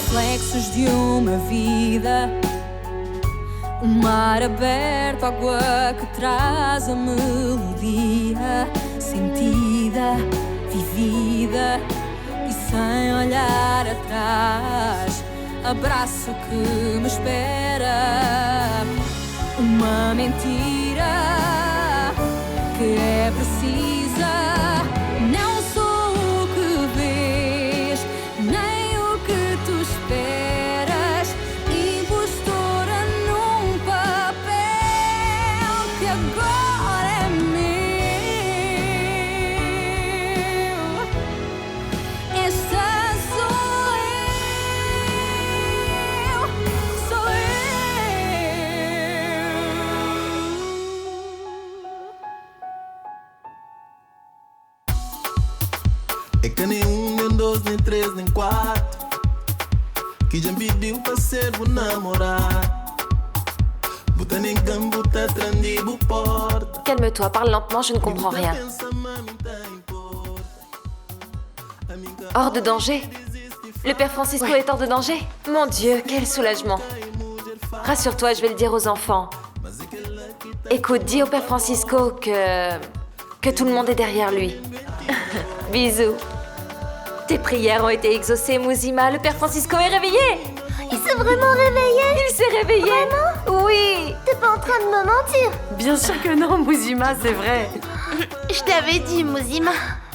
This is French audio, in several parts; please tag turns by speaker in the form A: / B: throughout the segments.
A: reflexos de uma vida. O mar aberto, água que traz a melodia sentida, vivida e sem olhar atrás. Abraço que me espera. Uma mentira que é precisa. Não sou o que vês, nem o que tu esperas. Impostora num papel que agora é meu. Esta sou eu, sou eu.
B: É que nem nem dois, nem três, nem quatro que já me pediu pra ser o namorado. Bota nem gambo, tá trandibo porta.
C: Calme-toi, parle lentement, je ne comprends rien. Hors de danger? Le père Francisco est hors de danger? Mon Dieu, quel soulagement. Rassure-toi, je vais le dire aux enfants. Écoute, dis au père Francisco que tout le monde est derrière lui. Bisous. Tes prières ont été exaucées, Muzima. Le père Francisco est réveillé.
D: Il s'est vraiment réveillé?
C: Il s'est réveillé.
D: Vraiment?
C: Oui.
D: T'es pas en train de me mentir?
E: Bien sûr que non, Muzima, c'est vrai.
D: Je t'avais dit, Muzima.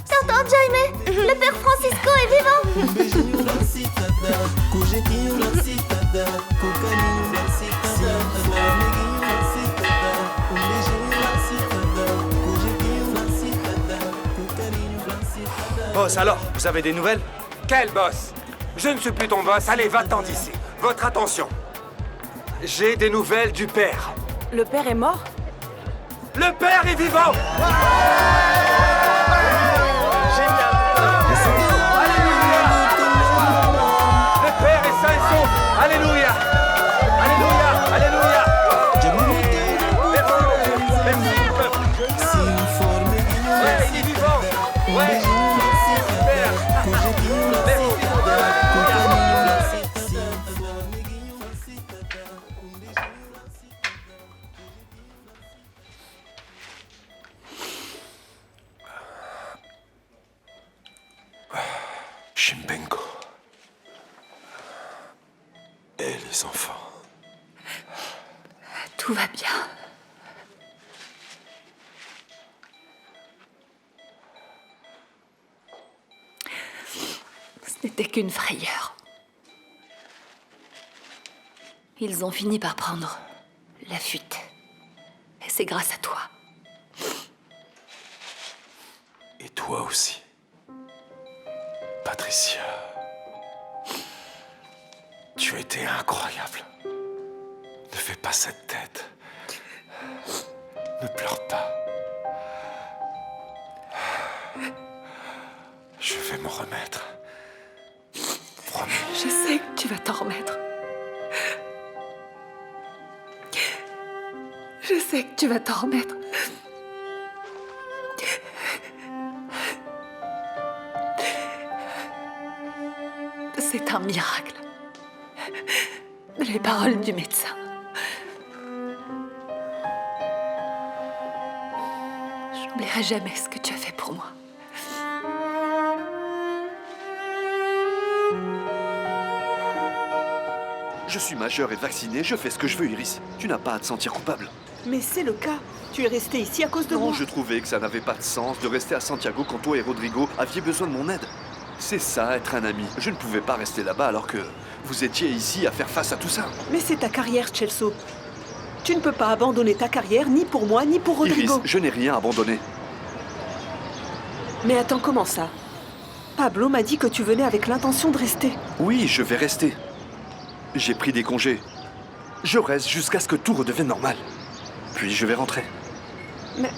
D: T'entends, Jaime? Le père Francisco est vivant.
B: Beijinho na citada, com jeitinho na citada, com carinho na citada, amiguinho na citada, beijinho na citada, com jeitinho na citada, com carinho na citada.
F: Boss, alors, vous avez des nouvelles? Quel boss? Je ne suis plus ton boss, allez, va-t'en d'ici. Votre attention. J'ai des nouvelles du père.
E: Le père est mort?
F: Le père est vivant! Le père est sain et sauf! Alléluia! Alléluia! Alléluia! Merci, peuple! Ouais, il est vivant! Ouais! Super! Merci!
G: Chimbenko. Et les enfants.
C: Tout va bien. Ce n'était qu'une frayeur. Ils ont fini par prendre la fuite. Et c'est grâce à toi.
G: Et toi aussi. Patricia. Tu as été incroyable. Ne fais pas cette tête. Ne pleure pas. Je vais m'en remettre. Promis.
C: Je sais que tu vas t'en remettre. Je sais que tu vas t'en remettre. C'est un miracle. Les paroles du médecin. Je n'oublierai jamais ce que tu as fait pour moi.
H: Je suis majeur et vacciné, je fais ce que je veux, Iris. Tu n'as pas à te sentir coupable.
E: Mais c'est le cas. Tu es resté ici à cause de
H: Non,
E: moi.
H: je trouvais que ça n'avait pas de sens de rester à Santiago quand toi et Rodrigo aviez besoin de mon aide. C'est ça, être un ami. Je ne pouvais pas rester là-bas alors que vous étiez ici à faire face à tout ça.
E: Mais c'est ta carrière, Chelsea. Tu ne peux pas abandonner ta carrière, ni pour moi, ni pour Rodrigo.
H: Iris, je n'ai rien abandonné.
E: Mais attends, comment ça? Pablo m'a dit que tu venais avec l'intention de rester.
H: Oui, je vais rester. J'ai pris des congés. Je reste jusqu'à ce que tout redevienne normal. Puis je vais rentrer.
E: Mais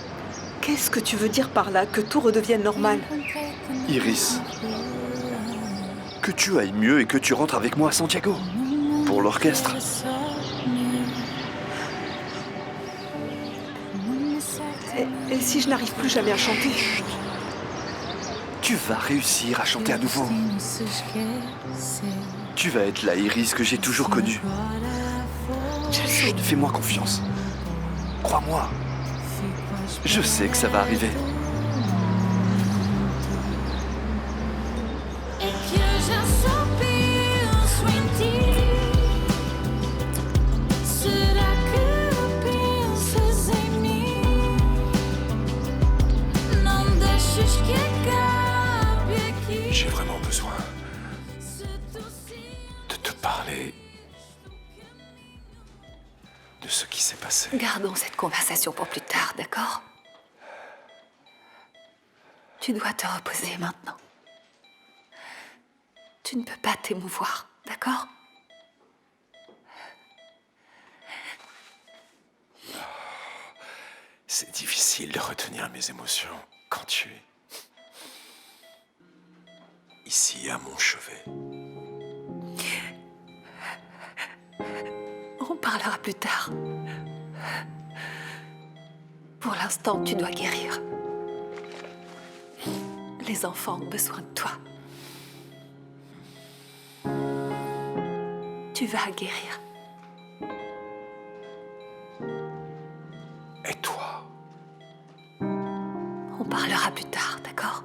E: qu'est-ce que tu veux dire par là, que tout redevienne normal?
H: Iris, que tu ailles mieux et que tu rentres avec moi à Santiago. Pour l'orchestre.
E: Et si je n'arrive plus jamais à chanter?
H: Tu Tu vas réussir à chanter à nouveau. Tu vas être la Iris que j'ai toujours connue. Chut, fais-moi confiance. Crois-moi. Je sais que ça va arriver.
A: Et que já só penso em ti. Será que pensas em mim? Não deixes que acabe aqui.
G: J'ai vraiment besoin de te parler de ce qui s'est passé.
C: Gardons cette conversation pour plus tard, d'accord? Tu dois te reposer maintenant. Tu ne peux pas t'émouvoir, d'accord?
G: C'est difficile de retenir mes émotions quand tu es ici à mon chevet.
C: On parlera plus tard. Pour l'instant, tu dois guérir. Les enfants ont besoin de toi. Tu vas guérir.
G: Et toi?
C: On parlera plus tard, d'accord?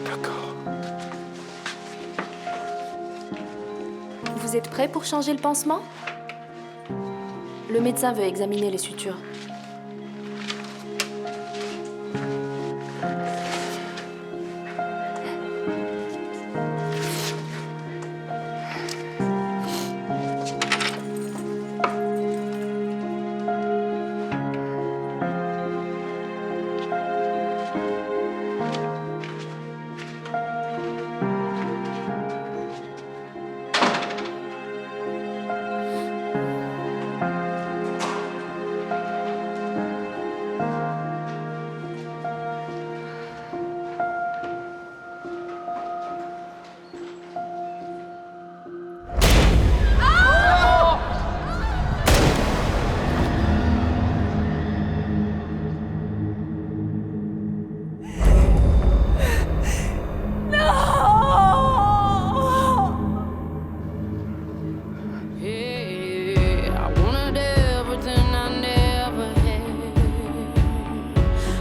G: D'accord.
I: Vous êtes prêts pour changer le pansement? Le médecin veut examiner les sutures.
A: Yeah, I wanted everything I never had,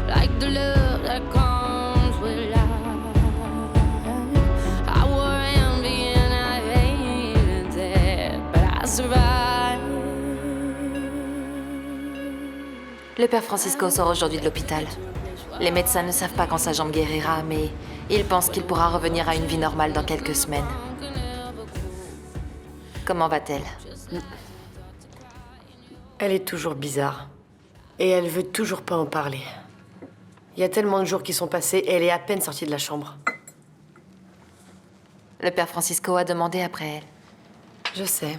A: like the love that comes with life. I wore envy and I hated that, but I survived.
C: Le père Francisco sort aujourd'hui de l'hôpital. Les médecins ne savent pas quand sa jambe guérira, mais ils pensent qu'il pourra revenir à une vie normale dans quelques semaines. Comment va-t-elle?
J: Elle est toujours bizarre. Et elle veut toujours pas en parler. Il y a tellement de jours qui sont passés et elle est à peine sortie de la chambre.
C: Le père Francisco a demandé après elle.
J: Je sais.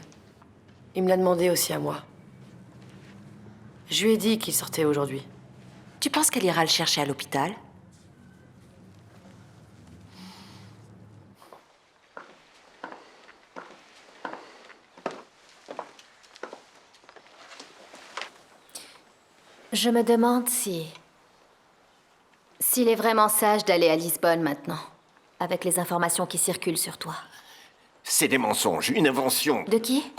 J: Il me l'a demandé aussi à moi. Je lui ai dit qu'il sortait aujourd'hui.
C: Tu penses qu'elle ira le chercher à l'hôpital?
D: Je me demande s'il est vraiment sage d'aller à Lisbonne maintenant, avec les informations qui circulent sur toi.
K: C'est des mensonges, une invention.
D: De qui?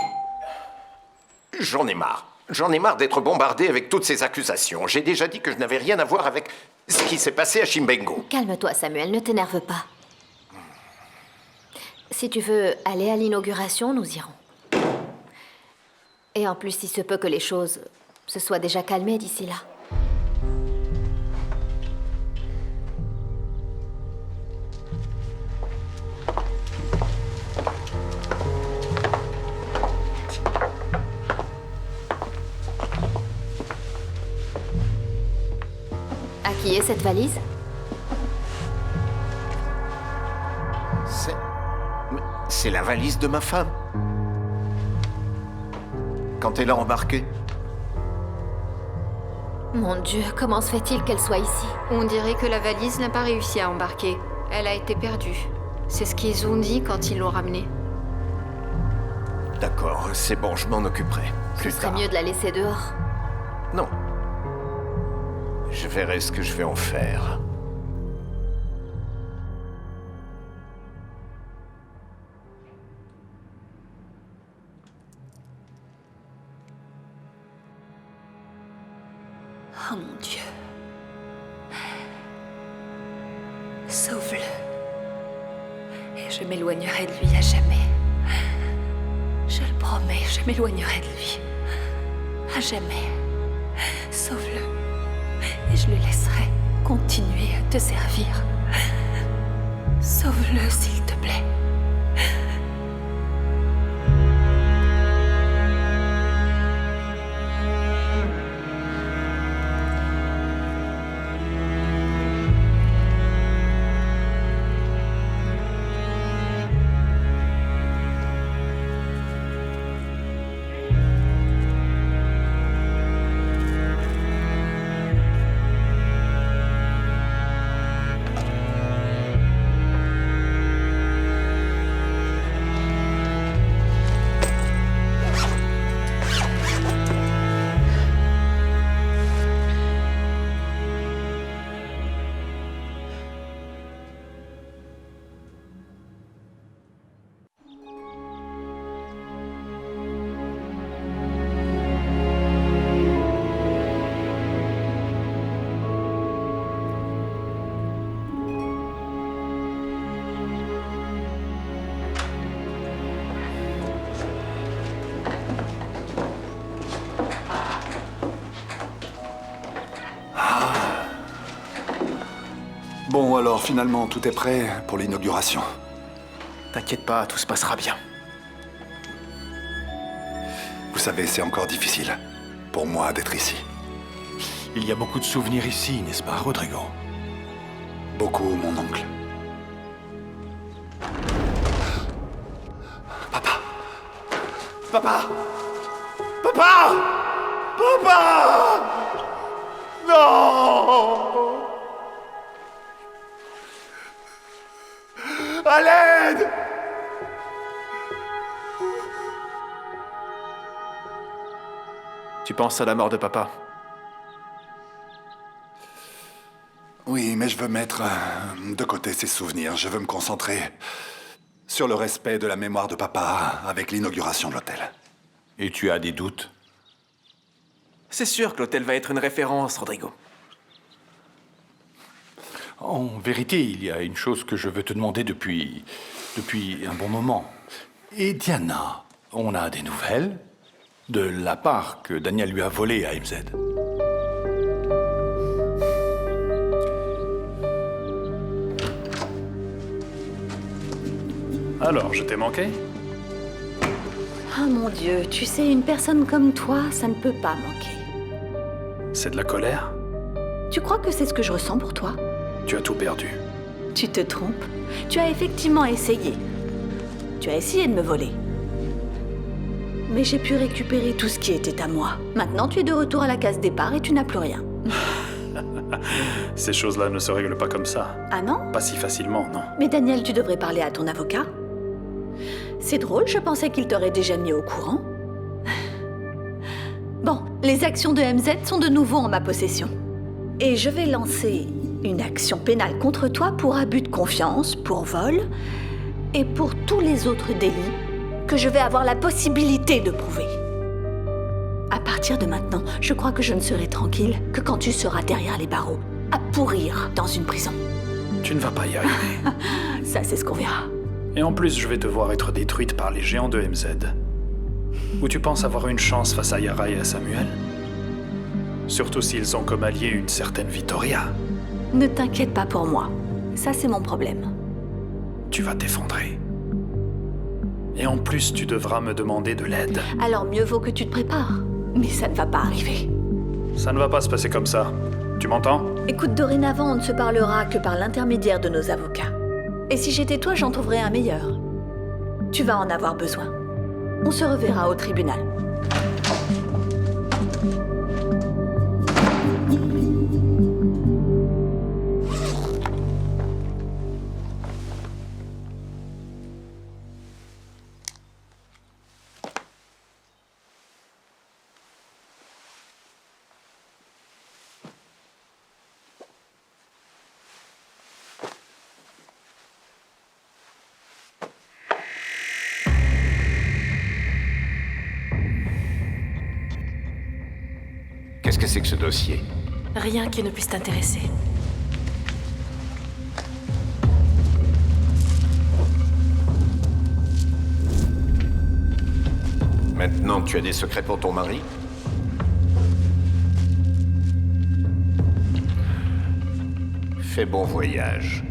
K: J'en ai marre. J'en ai marre d'être bombardé avec toutes ces accusations. J'ai déjà dit que je n'avais rien à voir avec ce qui s'est passé à Chimbengo.
D: Calme-toi, Samuel, ne t'énerve pas. Si tu veux aller à l'inauguration, nous irons. Et en plus, il se peut que les choses se soient déjà calmées d'ici là. À qui est cette valise?
K: C'est la valise de ma femme. Quand elle a embarqué.
D: Mon Dieu, comment se fait-il qu'elle soit ici?
L: On dirait que la valise n'a pas réussi à embarquer. Elle a été perdue. C'est ce qu'ils ont dit quand ils l'ont ramenée.
K: D'accord, c'est bon, je m'en occuperai.
D: Ce serait mieux de la laisser dehors.
K: Non. Je verrai ce que je vais en faire.
M: Oh mon Dieu. Sauve-le. Et je m'éloignerai de lui à jamais. Je le promets, je m'éloignerai de lui. À jamais. Sauve-le. Et je le laisserai continuer à te servir. Sauve-le, s'il te plaît.
G: Bon, alors finalement, tout est prêt pour l'inauguration.
N: T'inquiète pas, tout se passera bien.
G: Vous savez, c'est encore difficile pour moi d'être ici.
N: Il y a beaucoup de souvenirs ici, n'est-ce pas, Rodrigo?
G: Beaucoup, mon oncle. Papa!
K: Papa! Papa! Papa! Non! À l'aide!
N: Tu penses à la mort de papa?
G: Oui, mais je veux mettre de côté ces souvenirs. Je veux me concentrer sur le respect de la mémoire de papa avec l'inauguration de l'hôtel.
N: Et tu as des doutes? C'est sûr que l'hôtel va être une référence, Rodrigo. En vérité, il y a une chose que je veux te demander depuis un bon moment. Et Diana, on a des nouvelles de la part que Daniel lui a volée à MZ?
O: Alors, je t'ai manqué?
M: Ah mon Dieu, tu sais, une personne comme toi, ça ne peut pas manquer.
O: C'est de la colère?
M: Tu crois que c'est ce que je ressens pour toi?
O: Tu as tout perdu.
M: Tu te trompes. Tu as effectivement essayé. Tu as essayé de me voler. Mais j'ai pu récupérer tout ce qui était à moi. Maintenant, tu es de retour à la case départ et tu n'as plus rien.
O: Ces choses-là ne se règlent pas comme ça.
M: Ah non?
O: Pas si facilement, non.
M: Mais Daniel, tu devrais parler à ton avocat. C'est drôle, je pensais qu'il t'aurait déjà mis au courant. Bon, les actions de MZ sont de nouveau en ma possession. Et je vais lancer une action pénale contre toi pour abus de confiance, pour vol et pour tous les autres délits que je vais avoir la possibilité de prouver. À partir de maintenant, je crois que je ne serai tranquille que quand tu seras derrière les barreaux, à pourrir dans une prison.
O: Tu ne vas pas y arriver.
M: Ça, c'est ce qu'on verra.
O: Et en plus, je vais te voir être détruite par les géants de MZ. Ou tu penses avoir une chance face à Yara et à Samuel? Surtout s'ils ont comme allié une certaine Vittoria.
M: Ne t'inquiète pas pour moi. Ça, c'est mon problème.
O: Tu vas t'effondrer. Et en plus, tu devras me demander de l'aide.
M: Alors mieux vaut que tu te prépares. Mais ça ne va pas arriver.
O: Ça ne va pas se passer comme ça. Tu m'entends?
M: Écoute, dorénavant, on ne se parlera que par l'intermédiaire de nos avocats. Et si j'étais toi, j'en trouverais un meilleur. Tu vas en avoir besoin. On se reverra au tribunal.
K: c'est que ce dossier?
I: Rien qui ne puisse t'intéresser.
K: Maintenant, tu as des secrets pour ton mari? Fais bon voyage.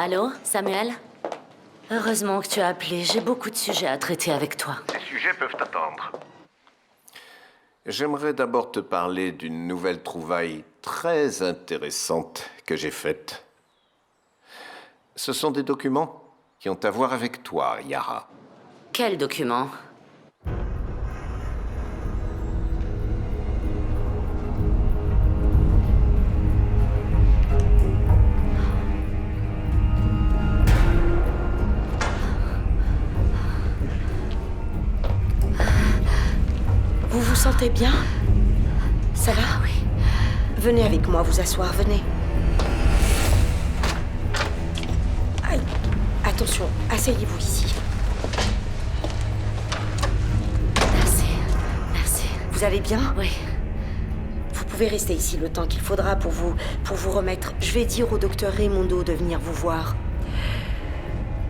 P: Allô, Samuel? Heureusement que tu as appelé. J'ai beaucoup de sujets à traiter avec toi.
K: Ces sujets peuvent attendre. J'aimerais d'abord te parler d'une nouvelle trouvaille très intéressante que j'ai faite. Ce sont des documents qui ont à voir avec toi, Yara.
P: Quel document?
Q: Vous vous sentez bien? Ça va?
P: Oui.
Q: Venez avec moi vous asseoir, venez. Aïe. Attention, asseyez-vous ici.
P: Merci. Merci.
Q: Vous allez bien?
P: Oui.
Q: Vous pouvez rester ici le temps qu'il faudra pour vous remettre. Je vais dire au docteur Raimondo de venir vous voir.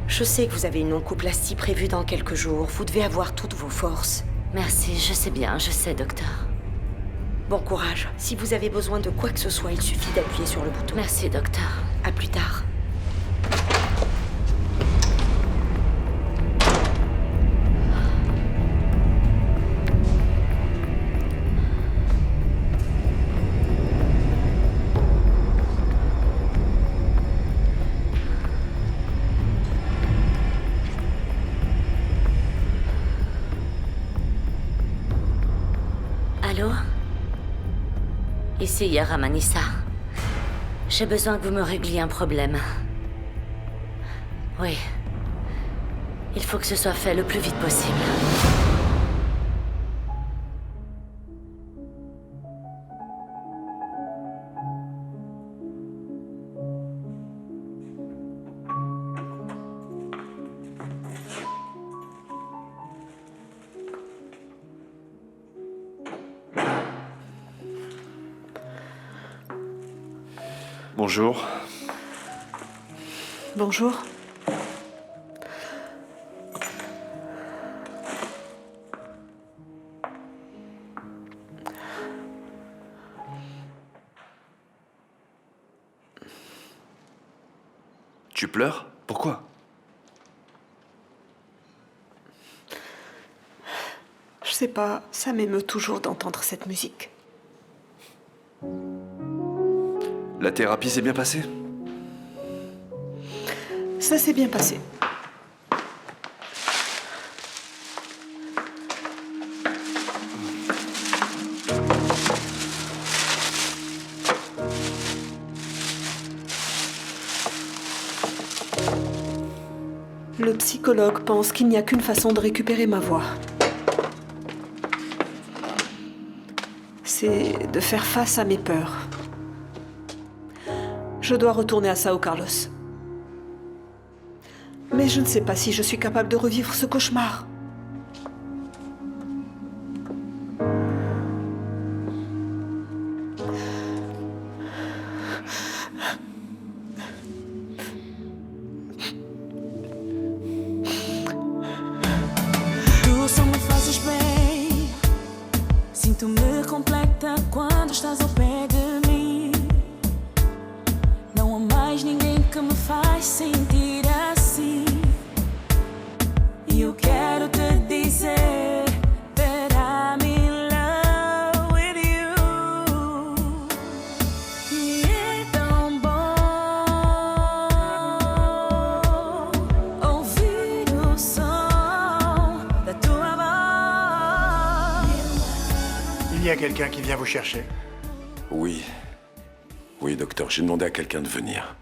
Q: Je sais que vous avez une oncoplastie prévue dans quelques jours. Vous devez avoir toutes vos forces.
P: Merci, je sais bien, je sais, docteur.
Q: Bon courage. Si vous avez besoin de quoi que ce soit, il suffit d'appuyer sur le bouton.
P: Merci, docteur.
Q: À plus tard.
P: Allô? Ici Yara Manissa. J'ai besoin que vous me régliez un problème. Oui. Il faut que ce soit fait le plus vite possible.
H: Bonjour.
E: Bonjour.
H: Tu pleures? Pourquoi?
E: Je sais pas, ça m'émeut toujours d'entendre cette musique.
H: La thérapie s'est bien passée?
E: Ça s'est bien passé. Le psychologue pense qu'il n'y a qu'une façon de récupérer ma voix. C'est de faire face à mes peurs. Je dois retourner à Sao Carlos. Mais je ne sais pas si je suis capable de revivre ce cauchemar.
A: Tu só me fazes bem. Sinto-me completa quando estás ao pé de mim. Não há mais ninguém que me faz sentir assim. E eu quero
R: y a quelqu'un qui vient vous chercher?
S: Oui. Oui, docteur, j'ai demandé à quelqu'un de venir.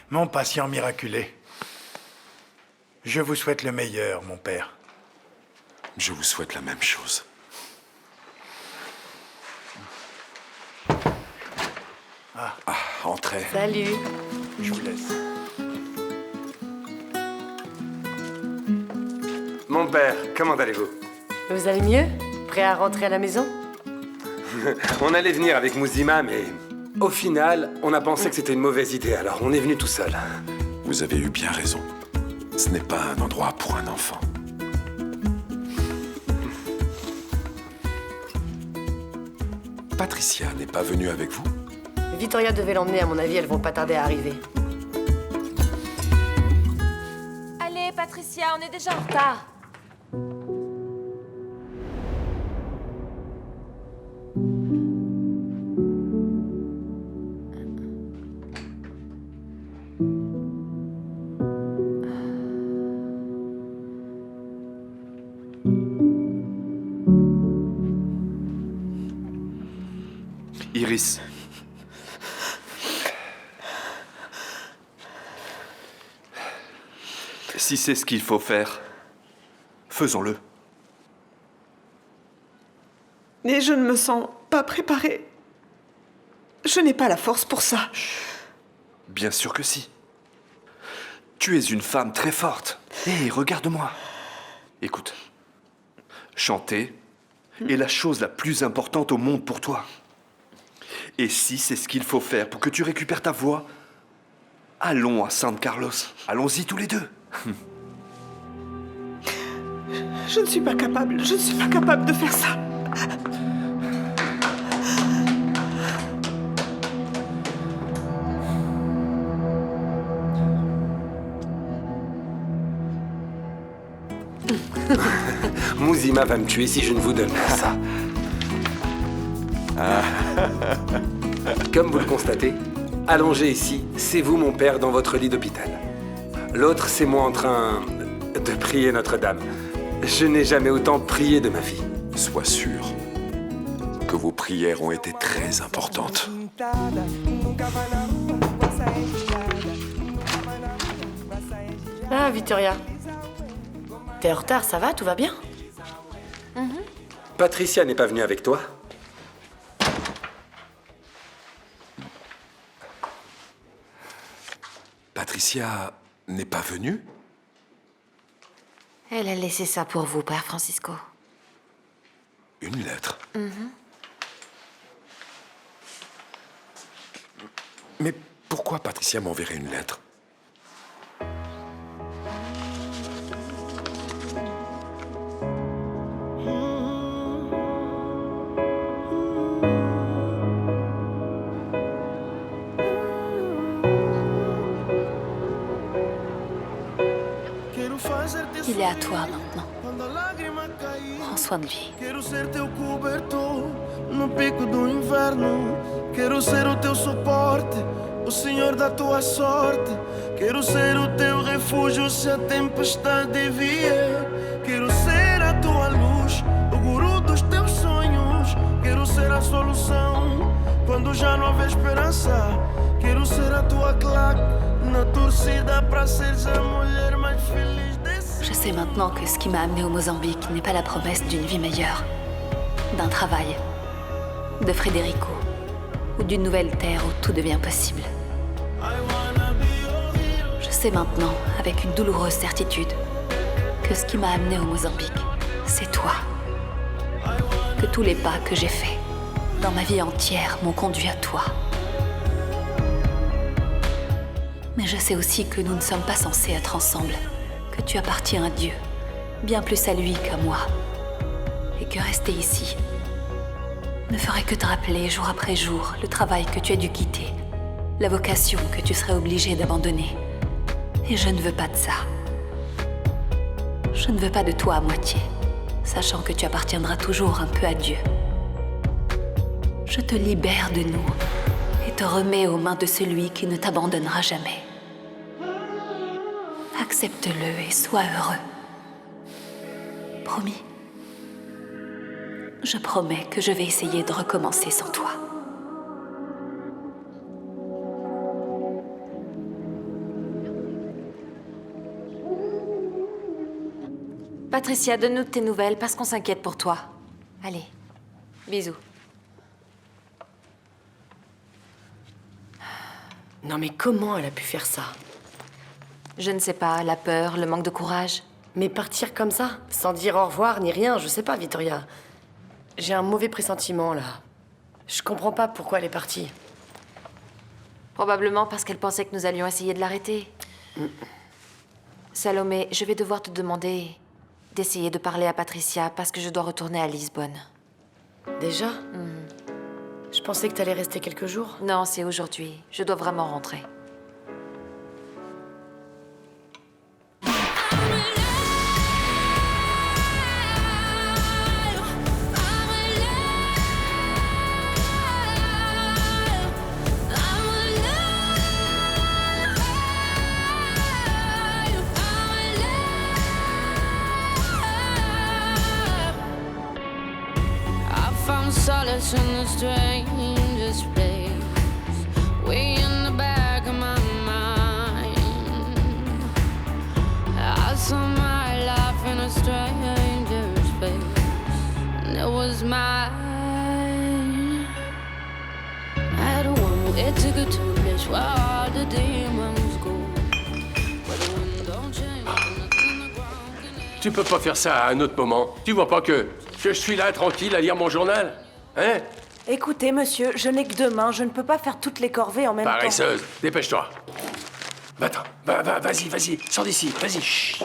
R: Mon patient miraculé. Je vous souhaite le meilleur, mon père.
S: Je vous souhaite la même chose.
R: Ah,
S: entrez.
J: Salut.
R: Je vous laisse.
F: Mon père, comment allez-vous?
J: Vous allez mieux? Prêt à rentrer à la maison?
F: On allait venir avec Mouzima, mais au final, on a pensé que c'était une mauvaise idée, alors on est venu tout seul.
S: Vous avez eu bien raison. Ce n'est pas un endroit pour un enfant. Patricia n'est pas venue avec vous?
J: Victoria devait l'emmener, à mon avis, elles vont pas tarder à arriver.
C: Allez, Patricia, on est déjà en retard.
H: Iris. Si c'est ce qu'il faut faire, faisons-le.
E: Mais je ne me sens pas préparée. Je n'ai pas la force pour ça.
H: Bien sûr que si. Tu es une femme très forte. Hé, regarde-moi. Écoute, chanter est la chose la plus importante au monde pour toi. Et si c'est ce qu'il faut faire pour que tu récupères ta voix, allons à San Carlos. Allons-y tous les deux.
E: Je ne suis pas capable. Je ne suis pas capable de faire ça.
F: Mouzima va me tuer si je ne vous donne pas ça. Comme vous le constatez, allongé ici, c'est vous mon père dans votre lit d'hôpital. L'autre, c'est moi en train de prier Notre-Dame. Je n'ai jamais autant prié de ma vie.
S: Sois sûr que vos prières ont été très importantes.
J: Ah, Victoria. T'es en retard, ça va? Tout va bien?
F: Patricia n'est pas venue avec toi?
S: Patricia n'est pas venue?
C: Elle a laissé ça pour vous, Père Francisco.
S: Une lettre? Mais pourquoi Patricia m'enverrait une lettre?
M: Il est à toi maintenant. Prends soin de lui.
B: Quero ser teu cobertor no pico do inverno. Quero ser o teu suporte, o senhor da tua sorte. Quero ser o teu refúgio se a tempestade vier. Quero ser a tua luz, o guru dos teus sonhos. Quero ser a solução quando já não houver esperança. Quero ser a tua claque na torcida para seres a mulher mais feliz.
M: Je sais maintenant que ce qui m'a amené au Mozambique n'est pas la promesse d'une vie meilleure, d'un travail, de Federico, ou d'une nouvelle terre où tout devient possible. Je sais maintenant, avec une douloureuse certitude, que ce qui m'a amené au Mozambique, c'est toi. Que tous les pas que j'ai faits, dans ma vie entière, m'ont conduit à toi. Mais je sais aussi que nous ne sommes pas censés être ensemble. Que tu appartiens à Dieu, bien plus à lui qu'à moi. Et que rester ici ne ferait que te rappeler jour après jour le travail que tu as dû quitter, la vocation que tu serais obligé d'abandonner. Et je ne veux pas de ça. Je ne veux pas de toi à moitié, sachant que tu appartiendras toujours un peu à Dieu. Je te libère de nous et te remets aux mains de celui qui ne t'abandonnera jamais. Accepte-le et sois heureux. Promis.
A: Je promets que je vais essayer de recommencer sans toi.
C: Patricia, donne-nous de tes nouvelles parce qu'on s'inquiète pour toi. Allez, bisous.
J: Non mais comment elle a pu faire ça?
C: Je ne sais pas, la peur, le manque de courage.
J: Mais partir comme ça, sans dire au revoir ni rien, je sais pas, Victoria. J'ai un mauvais pressentiment, là. Je comprends pas pourquoi elle est partie.
C: Probablement parce qu'elle pensait que nous allions essayer de l'arrêter. Salomé, je vais devoir te demander d'essayer de parler à Patricia parce que je dois retourner à Lisbonne.
J: Déjà? Je pensais que t'allais rester quelques jours.
C: Non, c'est aujourd'hui. Je dois vraiment rentrer.
T: Solace in the strangest place, way in the back of my mind. I saw my life in a stranger's face, and it was mine. I had a one way ticket to a place where all the demons go, where the wind don't change, nothing in the ground can.
U: Tu peux pas faire ça à un autre moment. Tu vois pas que je suis là tranquille à lire mon journal? Hein?
E: Écoutez, monsieur, je n'ai que 2 mains. Je ne peux pas faire toutes les corvées en même temps.
U: Paresseuse, dépêche-toi. Va-t'en, vas-y, sors d'ici, vas-y. Chut.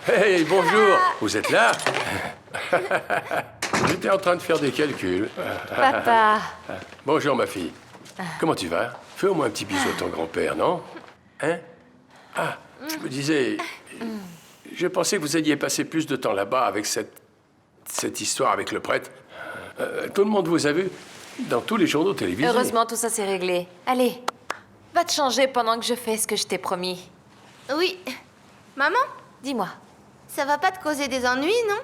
U: Hey, bonjour. Vous êtes là? J'étais en train de faire des calculs.
C: Papa.
U: Bonjour, ma fille. Comment tu vas? Fais au moins un petit bisou à ton grand-père, non? Hein? Ah, je me disais... Je pensais que vous alliez passer plus de temps là-bas avec cette histoire avec le prêtre. Tout le monde vous a vu dans tous les journaux télévisés.
C: Heureusement, tout ça s'est réglé. Allez, va te changer pendant que je fais ce que je t'ai promis.
V: Oui. Maman?
C: Dis-moi.
V: Ça va pas te causer des ennuis, non?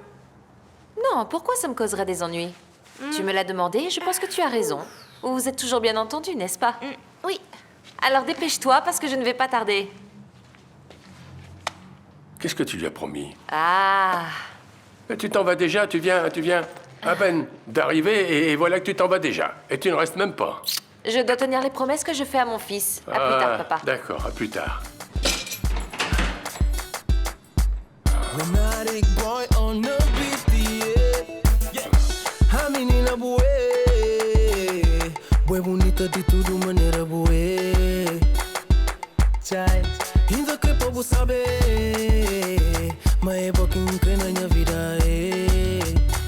C: Non, pourquoi ça me causerait des ennuis? Tu me l'as demandé, je pense que tu as raison. Vous êtes toujours bien entendu, n'est-ce pas?
V: Oui.
C: Alors dépêche-toi parce que je ne vais pas tarder.
U: Qu'est-ce que tu lui as promis?
C: Ah.
U: Tu t'en vas déjà, tu viens à peine d'arriver et voilà que tu t'en vas déjà. Et tu ne restes même pas.
C: Je dois tenir les promesses que je fais à mon fils. À plus tard, papa.
U: D'accord, à plus tard.
B: Ainda que povo saber, mas é pouquinho que na minha vida é.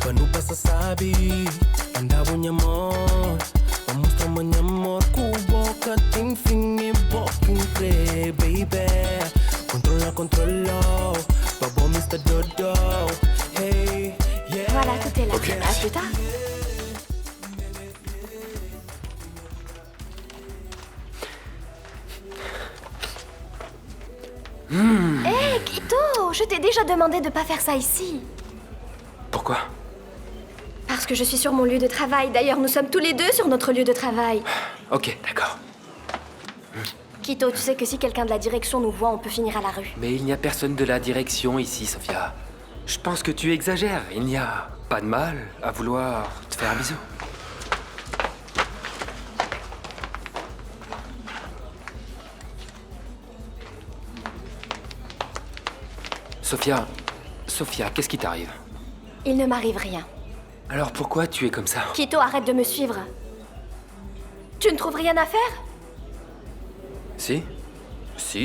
B: Quando passa sabe, andava minha amor, vamos mostrar meu amor, com boca tem fim e pouquinho crê, baby. Controla, babo Mr. Dodo, hey, yeah.
D: Voilà, tout est là.
U: Okay.
D: À plus tard.
V: Hé, Quito, je t'ai déjà demandé de pas faire ça ici.
W: Pourquoi?
V: Parce que je suis sur mon lieu de travail. D'ailleurs, nous sommes tous les deux sur notre lieu de travail.
W: Ok, d'accord.
V: Quito, tu sais que si quelqu'un de la direction nous voit, on peut finir à la rue.
W: Mais il n'y a personne de la direction ici, Sophia. Je pense que tu exagères. Il n'y a pas de mal à vouloir te faire un bisou. Sophia, qu'est-ce qui t'arrive?
V: Il ne m'arrive rien.
W: Alors pourquoi tu es comme ça?
V: Quito, arrête de me suivre. Tu ne trouves rien à faire?
W: Si,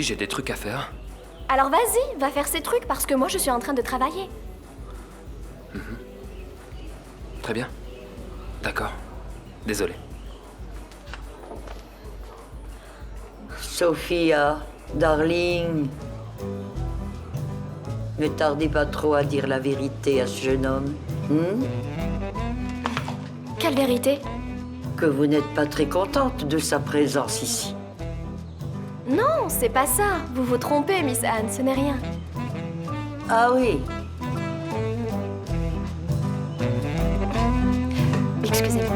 W: j'ai des trucs à faire.
V: Alors vas-y, va faire ces trucs parce que moi je suis en train de travailler.
W: Très bien. D'accord. Désolé.
X: Sophia, darling, ne tardez pas trop à dire la vérité à ce jeune homme.
V: Quelle vérité?
X: Que vous n'êtes pas très contente de sa présence ici.
V: Non, c'est pas ça. Vous vous trompez, Miss Anne, ce n'est rien.
X: Ah oui.
I: Excusez-moi.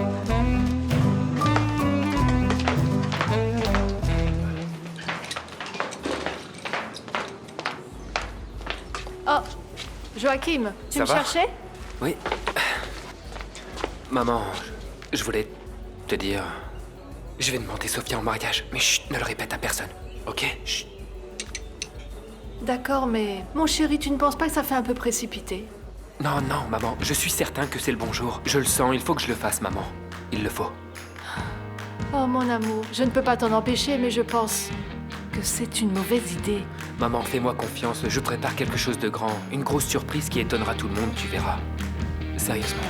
I: Oh, Joachim, tu
W: Ça
I: me
W: va
I: cherchais?
W: Oui. Maman, je voulais te dire... Je vais demander Sophia en mariage, mais chut, ne le répète à personne, ok? Chut.
I: D'accord, mais mon chéri, tu ne penses pas que ça fait un peu précipité?
W: Non, non, maman, je suis certain que c'est le bon jour. Je le sens, il faut que je le fasse, maman. Il le faut.
I: Oh mon amour, je ne peux pas t'en empêcher, mais je pense que c'est une mauvaise idée.
W: Maman, fais-moi confiance, je prépare quelque chose de grand. Une grosse surprise qui étonnera tout le monde, tu verras. Sérieusement.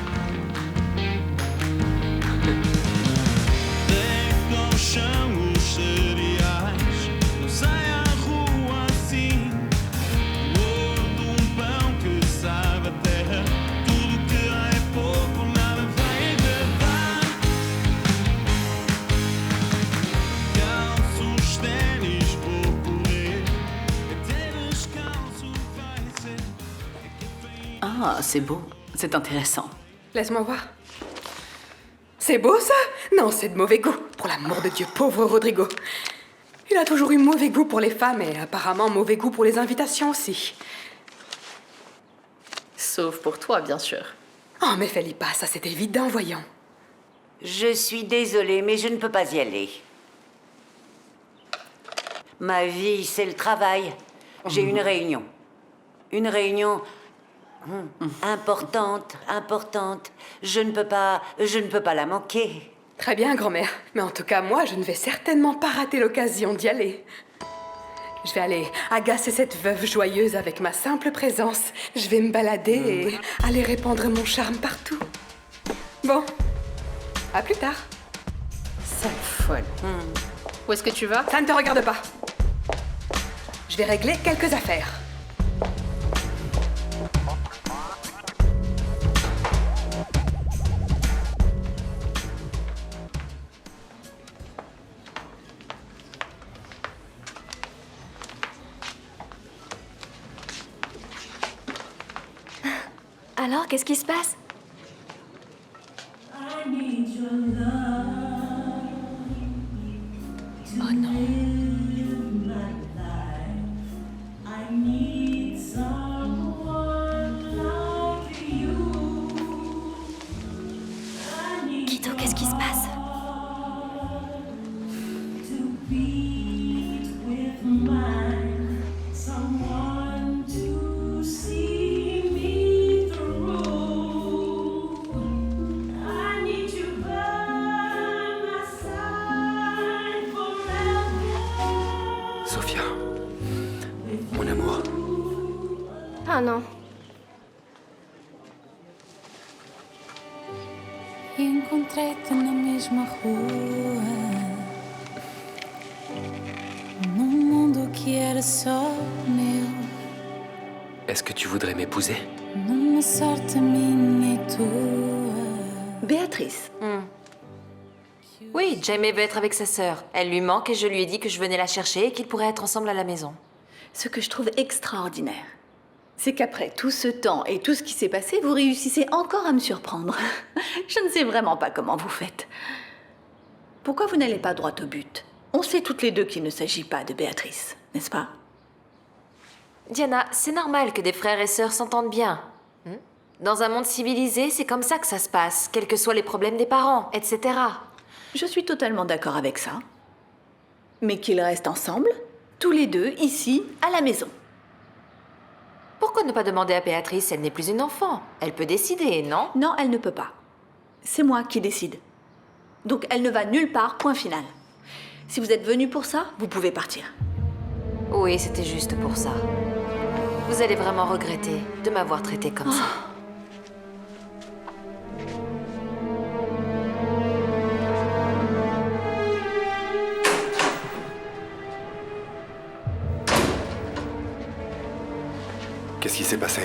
B: Chamo os cereais, sai à rua assim. O ouro de pão que sabe a terra. Tudo que há é pouco, nada vai agradar. Calço os ténis, vou correr. Até descalço vai ser.
G: Ah, c'est beau. C'est intéressant.
E: Laisse-moi voir. C'est beau, ça? Non, c'est de mauvais goût. Pour l'amour de Dieu, pauvre Rodrigo. Il a toujours eu mauvais goût pour les femmes et apparemment mauvais goût pour les invitations aussi.
G: Sauf pour toi, bien sûr.
E: Oh, mais Felipa, ça c'est évident, voyons.
X: Je suis désolée, mais je ne peux pas y aller. Ma vie, c'est le travail. J'ai une réunion. Une réunion importante. Je ne peux pas la manquer.
E: Très bien, grand-mère. Mais en tout cas, moi, je ne vais certainement pas rater l'occasion d'y aller. Je vais aller agacer cette veuve joyeuse avec ma simple présence. Je vais me balader et aller répandre mon charme partout. Bon, à plus tard.
G: Sale folle. Où est-ce que tu vas?
E: Ça ne te regarde pas. Je vais régler quelques affaires.
V: Alors, qu'est-ce qui se passe?
A: Oh non.
V: Quito, qu'est-ce qui se passe?
W: Sophia, mon amour.
V: Ah non.
A: Encontrei-te na mesma rua, num mundo que era só meu,
W: Est-ce que tu voudrais m'épouser?
A: numa sorte minha e tua.
M: Béatrice.
C: Oui, Jamie veut être avec sa sœur. Elle lui manque et je lui ai dit que je venais la chercher et qu'ils pourraient être ensemble à la maison.
M: Ce que je trouve extraordinaire, c'est qu'après tout ce temps et tout ce qui s'est passé, vous réussissez encore à me surprendre. Je ne sais vraiment pas comment vous faites. Pourquoi vous n'allez pas droit au but? On sait toutes les deux qu'il ne s'agit pas de Béatrice, n'est-ce pas?
C: Diana, c'est normal que des frères et sœurs s'entendent bien. Dans un monde civilisé, c'est comme ça que ça se passe, quels que soient les problèmes des parents, etc.
M: Je suis totalement d'accord avec ça. Mais qu'ils restent ensemble, tous les deux, ici, à la maison.
C: Pourquoi ne pas demander à Béatrice? Elle n'est plus une enfant. Elle peut décider, non?
M: Non, elle ne peut pas. C'est moi qui décide. Donc elle ne va nulle part, point final. Si vous êtes venu pour ça, vous pouvez partir.
C: Oui, c'était juste pour ça. Vous allez vraiment regretter de m'avoir traité comme ça.
F: Qu'est-ce qui s'est passé?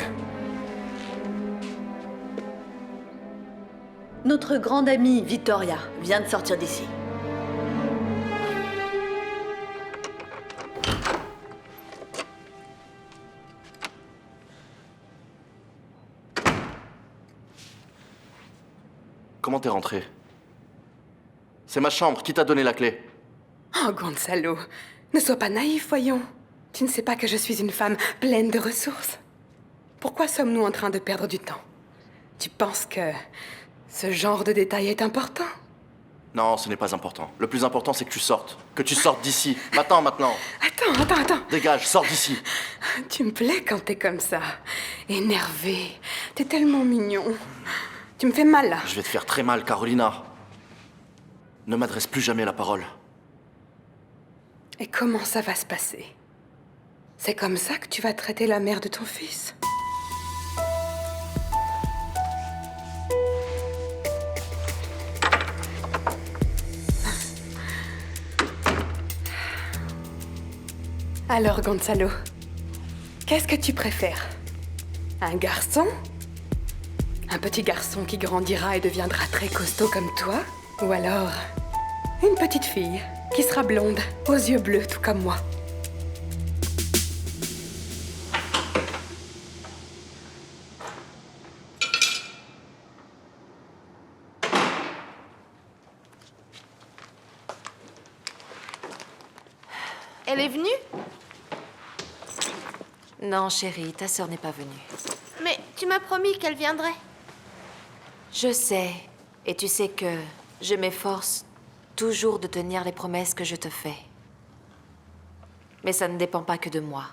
M: Notre grande amie Vittoria vient de sortir d'ici.
K: comment t'es rentré? C'est ma chambre, qui t'a donné la clé?
E: Oh, Gonzalo, ne sois pas naïf, voyons. Tu ne sais pas que je suis une femme pleine de ressources. Pourquoi sommes-nous en train de perdre du temps? Tu penses que ce genre de détail est important?
K: Non, ce n'est pas important. Le plus important, c'est que tu sortes. Que tu sortes d'ici. Maintenant.
E: Attends.
K: Dégage, sors d'ici.
E: Tu me plais quand t'es comme ça. Énervé. T'es tellement mignon. Tu me fais mal, là.
K: Je vais te faire très mal, Carolina. Ne m'adresse plus jamais la parole.
E: Et comment ça va se passer? C'est comme ça que tu vas traiter la mère de ton fils? Alors, Gonzalo, qu'est-ce que tu préfères? Un garçon? Un petit garçon qui grandira et deviendra très costaud comme toi? Ou alors, une petite fille qui sera blonde, aux yeux bleus, tout comme moi?
I: Elle est venue?
C: Non, chérie, ta sœur n'est pas venue.
I: Mais tu m'as promis qu'elle viendrait.
C: Je sais. Et tu sais que je m'efforce toujours de tenir les promesses que je te fais. Mais ça ne dépend pas que de moi.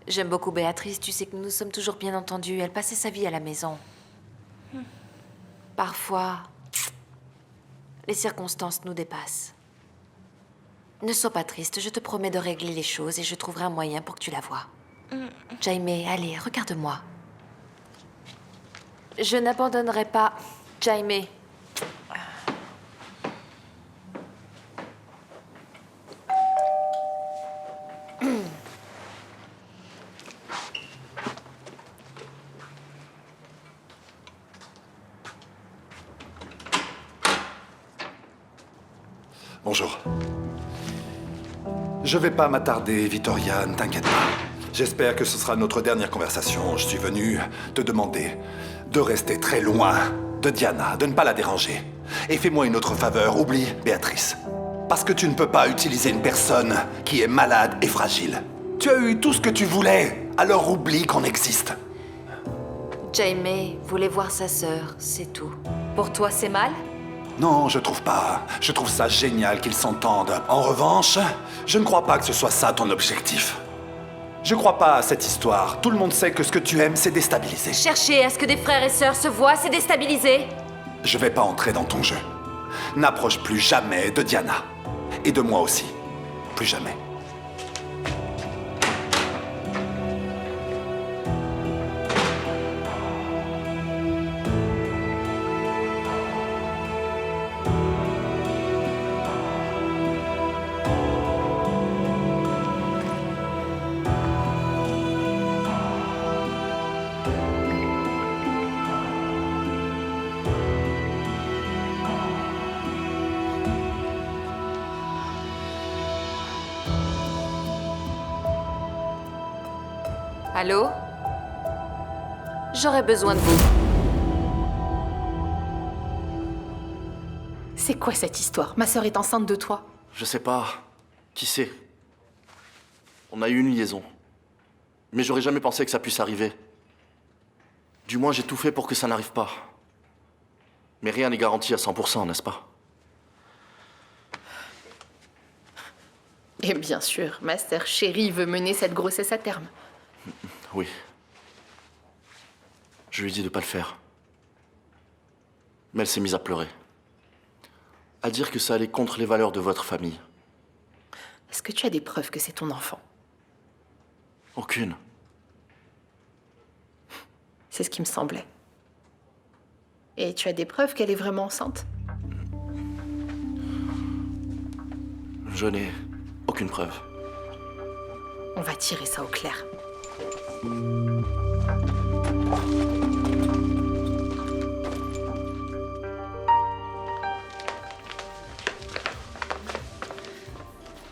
C: J'aime beaucoup Béatrice, tu sais que nous nous sommes toujours bien entendus. Elle passait sa vie à la maison. Parfois, les circonstances nous dépassent. Ne sois pas triste, je te promets de régler les choses et je trouverai un moyen pour que tu la voies. Jaime, allez, regarde-moi. Je n'abandonnerai pas, Jaime.
F: Bonjour. Je vais pas m'attarder, Vittoria, ne t'inquiète pas. J'espère que ce sera notre dernière conversation. Je suis venu te demander de rester très loin de Diana, de ne pas la déranger. Et fais-moi une autre faveur, oublie Béatrice. Parce que tu ne peux pas utiliser une personne qui est malade et fragile. Tu as eu tout ce que tu voulais, alors oublie qu'on existe.
C: Jaime voulait voir sa sœur, c'est tout. Pour toi, c'est mal?
F: Non, je trouve pas. Je trouve ça génial qu'ils s'entendent. En revanche, je ne crois pas que ce soit ça ton objectif. Je crois pas à cette histoire. Tout le monde sait que ce que tu aimes, c'est déstabiliser.
C: Chercher à ce que des frères et sœurs se voient, c'est déstabiliser.
F: Je vais pas entrer dans ton jeu. N'approche plus jamais de Diana. Et de moi aussi. Plus jamais.
C: Allô? J'aurais besoin de vous.
I: C'est quoi cette histoire? Ma sœur est enceinte de toi.
K: Je sais pas. Qui sait? On a eu une liaison. Mais j'aurais jamais pensé que ça puisse arriver. Du moins, j'ai tout fait pour que ça n'arrive pas. Mais rien n'est garanti à 100%, n'est-ce pas?
I: Et bien sûr, ma sœur chérie veut mener cette grossesse à terme.
K: Oui. Je lui ai dit de pas le faire. Mais elle s'est mise à pleurer. À dire que ça allait contre les valeurs de votre famille.
I: Est-ce que tu as des preuves que c'est ton enfant?
K: Aucune.
I: C'est ce qui me semblait. Et tu as des preuves qu'elle est vraiment enceinte?
K: Je n'ai aucune preuve.
I: On va tirer ça au clair.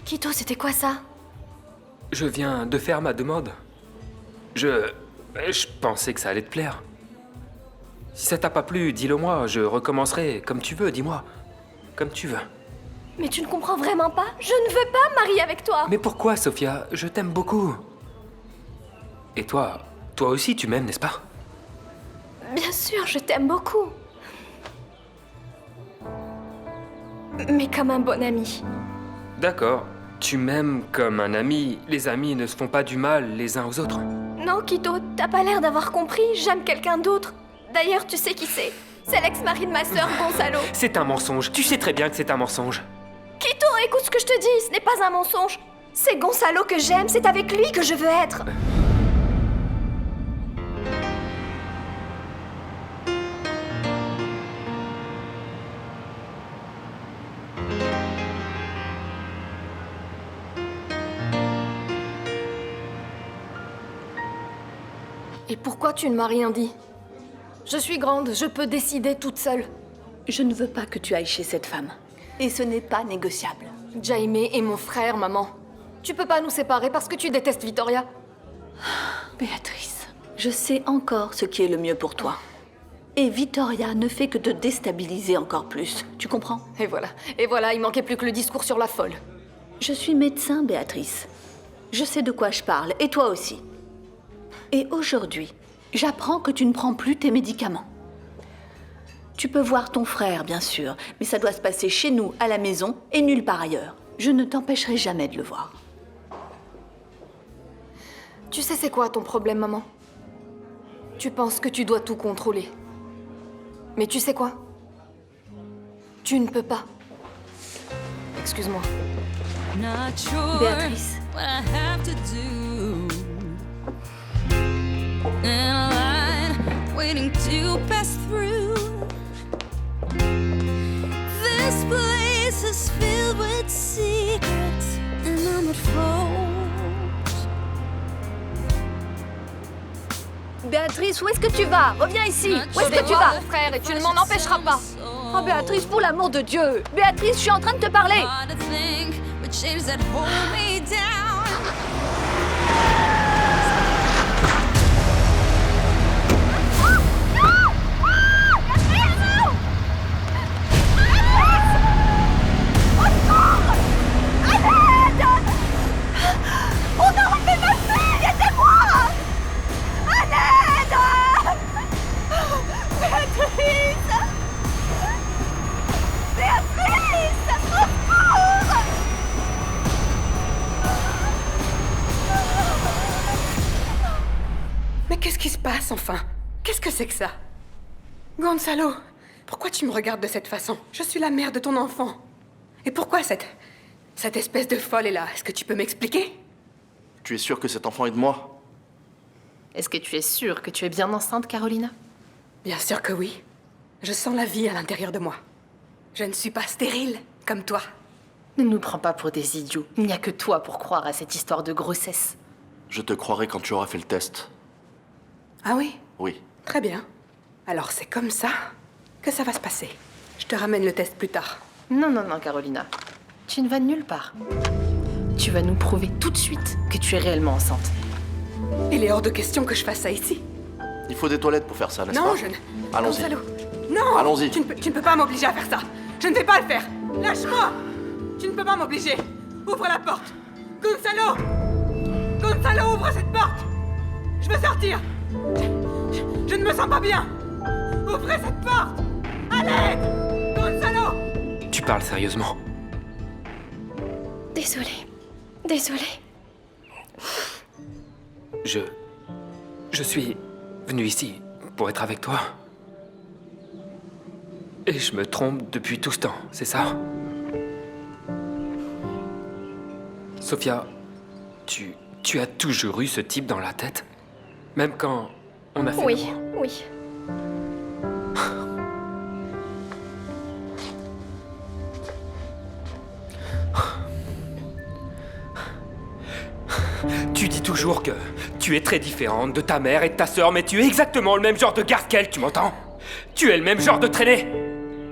C: Quito, c'était quoi ça?
W: Je viens de faire ma demande. Je pensais que ça allait te plaire. Si ça t'a pas plu, dis-le moi, je recommencerai comme tu veux, dis-moi. Comme tu veux.
V: Mais tu ne comprends vraiment pas? Je ne veux pas me marier avec toi.
W: Mais pourquoi, Sophia? Je t'aime beaucoup. Et toi aussi tu m'aimes, n'est-ce pas?
V: Bien sûr, je t'aime beaucoup. Mais comme un bon ami.
W: D'accord. Tu m'aimes comme un ami. Les amis ne se font pas du mal les uns aux autres.
V: Non, Quito, t'as pas l'air d'avoir compris. J'aime quelqu'un d'autre. D'ailleurs, tu sais qui c'est? C'est l'ex-mari de ma sœur, Gonzalo.
W: C'est un mensonge. Tu sais très bien que c'est un mensonge.
V: Quito, écoute ce que je te dis. Ce n'est pas un mensonge. C'est Gonzalo que j'aime. C'est avec lui que je veux être. Et pourquoi tu ne m'as rien dit? Je suis grande, je peux décider toute seule.
M: Je ne veux pas que tu ailles chez cette femme. Et ce n'est pas négociable.
V: Jaime est mon frère, maman. Tu peux pas nous séparer parce que tu détestes Victoria.
M: Béatrice, je sais encore ce qui est le mieux pour toi. Et Victoria ne fait que te déstabiliser encore plus. Tu comprends?
V: Et voilà, il manquait plus que le discours sur la folle.
M: Je suis médecin, Béatrice. Je sais de quoi je parle, et toi aussi. Et aujourd'hui, j'apprends que tu ne prends plus tes médicaments. Tu peux voir ton frère, bien sûr, mais ça doit se passer chez nous, à la maison, et nulle part ailleurs. Je ne t'empêcherai jamais de le voir.
V: Tu sais c'est quoi ton problème, maman? Tu penses que tu dois tout contrôler. Mais tu sais quoi? Tu ne peux pas. Excuse-moi.
M: Béatrice.
T: In a line, waiting to pass through. This place is filled with secrets, and I'm at fault.
M: Béatrice, où est-ce que tu vas? Reviens ici. Où est-ce que tu vas?
V: Mon frère, et tu ne m'en empêcheras pas.
M: Oh, Béatrice, pour l'amour de Dieu. Béatrice, je suis en train de te parler.
E: Mais qu'est-ce qui se passe, enfin? Qu'est-ce que c'est que ça? Gonzalo, pourquoi tu me regardes de cette façon? Je suis la mère de ton enfant. Et pourquoi cette espèce de folle est là? Est-ce que tu peux m'expliquer?
K: Tu es sûr que cet enfant est de moi?
I: Est-ce que tu es sûre que tu es bien enceinte, Carolina?
E: Bien sûr que oui. Je sens la vie à l'intérieur de moi. Je ne suis pas stérile, comme toi.
I: Ne nous prends pas pour des idiots. Il n'y a que toi pour croire à cette histoire de grossesse.
K: Je te croirai quand tu auras fait le test.
E: Ah oui?
K: Oui.
E: Très bien. Alors c'est comme ça que ça va se passer. Je te ramène le test plus tard.
I: Non, Carolina. Tu ne vas nulle part. Tu vas nous prouver tout de suite que tu es réellement enceinte.
E: Il est hors de question que je fasse ça ici.
K: Il faut des toilettes pour faire ça, n'est-ce pas?
E: Non, je ne...
K: Allons-y.
E: Gonzalo. Non!
K: Allons-y.
E: Tu ne peux pas m'obliger à faire ça. Je ne vais pas le faire. Lâche-moi! Tu ne peux pas m'obliger. Ouvre la porte. Gonzalo! Gonzalo, ouvre cette porte! Je veux sortir. Je ne me sens pas bien. Ouvrez cette porte! À l'aide! Gonzalo!
W: Tu parles sérieusement?
V: Désolée.
W: Je suis venu ici pour être avec toi. Et je me trompe depuis tout ce temps, c'est ça? Sophia, tu as toujours eu ce type dans la tête? Même quand on a fait
V: Oui.
W: Tu dis toujours que tu es très différente de ta mère et de ta sœur, mais tu es exactement le même genre de garce qu'elle, tu m'entends? Tu es le même genre de traînée.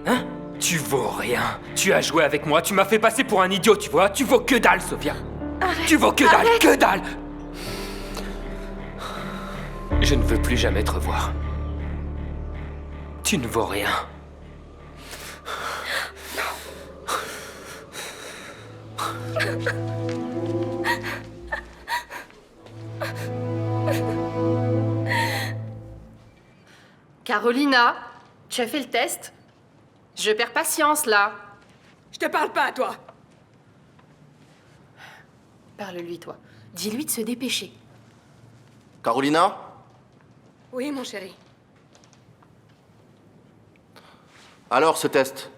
W: Hein? Tu vaux rien. Tu as joué avec moi, tu m'as fait passer pour un idiot, tu vois? Tu vaux que dalle, Sophia.
V: Arrête,
W: tu vaux que dalle,
V: arrête.
W: que dalle. Je ne veux plus jamais te revoir. Tu ne vaux rien.
G: Carolina, tu as fait le test? Je perds patience, là.
E: Je te parle pas à toi.
G: Parle-lui, toi. Dis-lui de se dépêcher.
K: Carolina?
E: Oui, mon chéri.
K: Alors, ce test?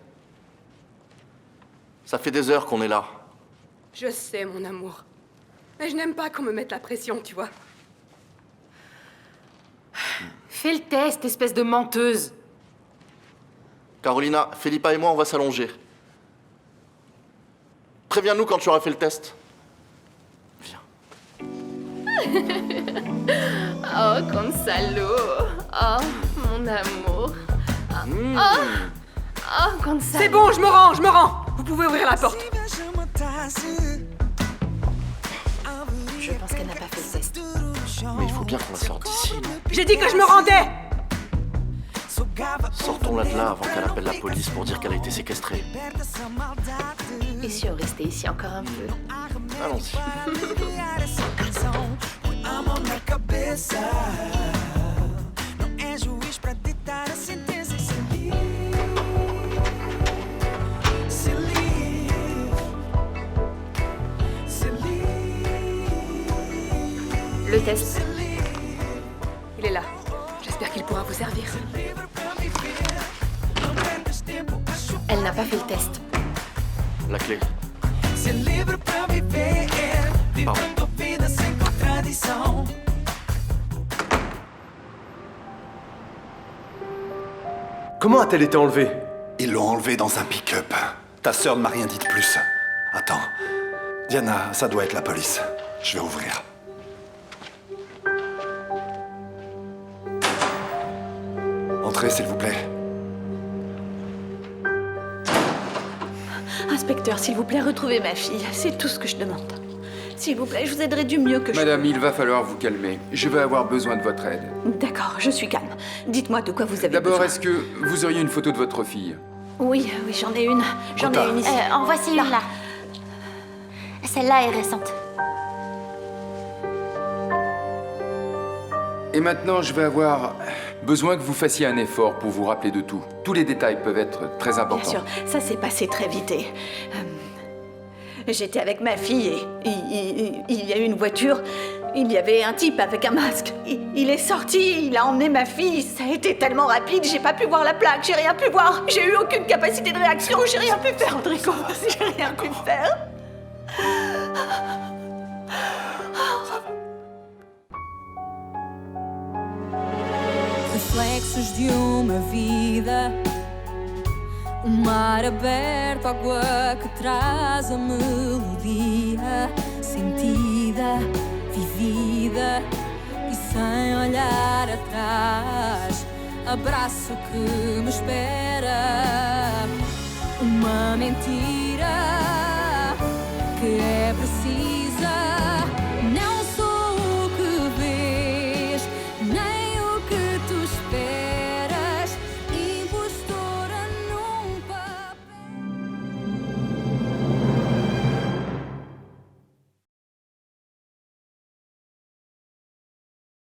K: Ça fait des heures qu'on est là.
E: Je sais, mon amour. Mais je n'aime pas qu'on me mette la pression, tu vois.
G: Fais le test, espèce de menteuse.
K: Carolina, Philippa et moi, on va s'allonger. Préviens-nous quand tu auras fait le test.
G: Oh, comme salaud. Oh, mon amour. Oh, comme salaud.
E: C'est bon, je me rends, je me rends. Vous pouvez ouvrir la porte.
G: Je pense qu'elle n'a pas fait le test.
K: Mais il faut bien qu'on la sorte d'ici.
E: J'ai dit que je me rendais.
K: Sortons-la de là avant qu'elle appelle la police pour dire qu'elle a été séquestrée.
G: Et si on restait ici encore un peu?
K: Allons-y.
G: Le test.
E: Il est là. J'espère qu'il pourra vous servir.
G: Elle n'a pas fait le test.
K: La clé.
F: Comment a-t-elle été enlevée? Ils l'ont enlevée dans un pick-up. Ta sœur ne m'a rien dit de plus. Attends. Diana, ça doit être la police. Je vais ouvrir. Entrez, s'il vous plaît.
M: Inspecteur, s'il vous plaît, retrouvez ma fille. C'est tout ce que je demande. S'il vous plaît, je vous aiderai du mieux que je peux.
L: Madame, il va falloir vous calmer. Je vais avoir besoin de votre aide.
M: D'accord, je suis calme. Dites-moi de quoi vous avez besoin.
L: D'abord, est-ce que vous auriez une photo de votre fille?
M: Oui, j'en ai une. J'en ai une ici.
P: En voici une là. Celle-là est récente.
L: Et maintenant, je vais avoir besoin que vous fassiez un effort pour vous rappeler de tout. Tous les détails peuvent être très importants.
M: Bien sûr, ça s'est passé très vite. J'étais avec ma fille et il y a eu une voiture. Il y avait un type avec un masque. Il est sorti, il a emmené ma fille. Ça a été tellement rapide, j'ai pas pu voir la plaque, j'ai rien pu voir. J'ai eu aucune capacité de réaction, j'ai rien pu faire, Enrico. J'ai rien pu faire.
A: Reflexos de uma vida, mar aberto, água que traz a melodia sentida, vivida e sem olhar atrás. Abraço que me espera, uma mentira que é precisa.